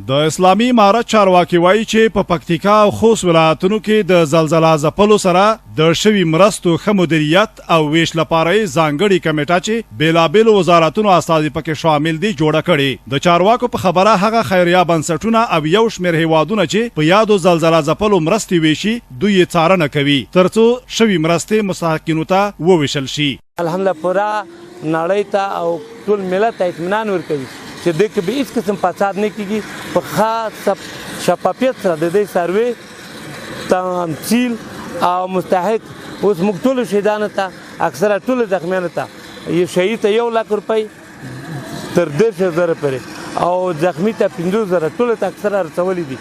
د اسلامي امارت چارواکي وایي چې په پکتیکا او خوست ولایتونو کې د زلزلہ ځپلو سره د شوي مرستو ښه مدیریت او ویش لپاره ځانګړې کمیټه چې بېلابېلو وزارتونو استازي پکې شامل دي جوړه کړې. د چارواکو په خبره هغه خیریه بنسټونه او یو شمېر هیوادونه چې په یادو زلزلہ ځپلو مرستې ویشي دوی یې څارنه کوي ترڅو شوي مرستې مستحقینو ته وویشل شي. الحمدلله پورا نړۍ ته او ټول ملت ته اطمینان ورکوي چې دې کې به هیڅ قسم فساد نه کیږي. په خاص شفافیت سره د دې سروې تمثیل او مستحق اوس موږ ټولو شهیدانو ته اکثره ټولو زخمیانو ته یو شهید ته 1 لک روپۍ تر 10,000 پورې او زخمی ته 50,000 ټولو ته اکثره رسولي دي.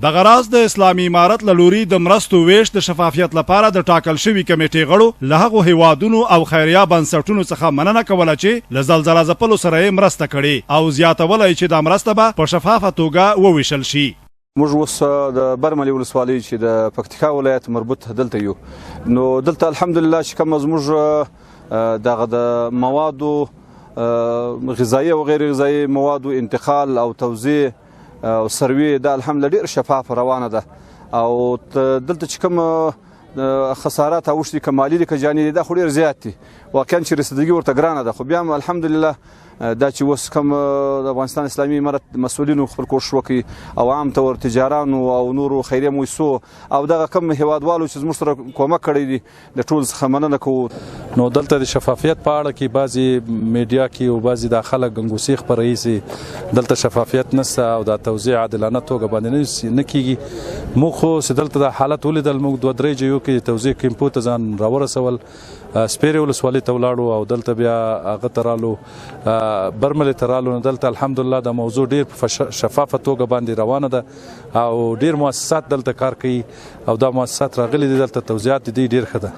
د غراض د اسلامي امارت له لوري د مرستو ویش د شفافیت لپاره د ټاکل شوي کمیټې غړو له هغو هیوادونو او خیریه بنسټونو څخه مننه کوله چې له زلزلہ ځپلو سره یې مرسته کړې او زیاتوله چې دا مرسته به په شفافه توګه وویشل شي. موږ اوس د برملې ولسوالۍ چې د پکتیکا ولایت مربوط دلته یو نو دلته الحمدلله چې کوم زموږ دغه د موادو غذایي او غیر غذایي موادو انتقال او توزیع او سروي دا الحمدلله ډیر شفاف روانه ده او دلته چې کوم خسارات اوښتي کمالي دي که جاني دي دا خو ډیر زیات دي واقعا چې رسیدګي ورته ګرانه ده خو بیا هم الحمدلله دا چې اوس کوم د افغانستان اسلامي امارت مسؤلینو خپل کوښښ وکړي او عام طور تجارانو او نورو خیریه مؤسسو او دغه کوم هیوادوالو چې زموږ سره کومک کړی دي د ټول څخه مننه کوو. نو دلته د شفافیت په اړه کې بعضی میډیا کې او بعضی د خلک ګنګوسې خپروي چې دلته شفافیت نشته او د توزیع عادلانه توګه باندې نه کیږي. موږ خو چې دلته د حالت ولیدل موږ 2-3 ځایو کې توزیع کیمپو ته ځان راورسول سپیرې ولسوالۍ ته ولاړو او دلته بیا هغه ته رالو برملې ته رالو. دلته الحمدلله د موضوع ډیر په شفافه توګه باندې روانه ده او ډیر مؤسسات دلته کار کوي او دا مؤسسات راغلي دي دلته توضیحات دي ډیر ښه ده.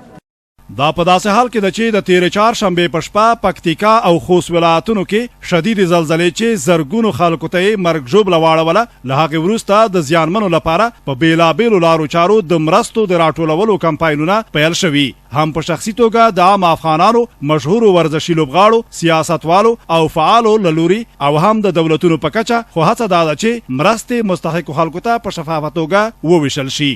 دا په داسې حال کې ده چې د تیرې چهارشنبې په شپه پکتیکا او خوست ولایتونو کې شدید زلزلې چې زرګونو خلکو ته یې مرګ ژوبله واړوله له هغې وروسته د زیانمنو لپاره په بېلابېلو لارو چارو د مرستو د راټولولو کمپاینونه پیل شوي هم په شخصي توګه د عام افغانانو مشهورو ورزشي لوبغاړو سیاستوالو او فعالو له لوري او هم د دولتونو په کچه خو هڅه دا ده چې مرستې مستحقو خلکو ته په شفافه توګه وویشل شي.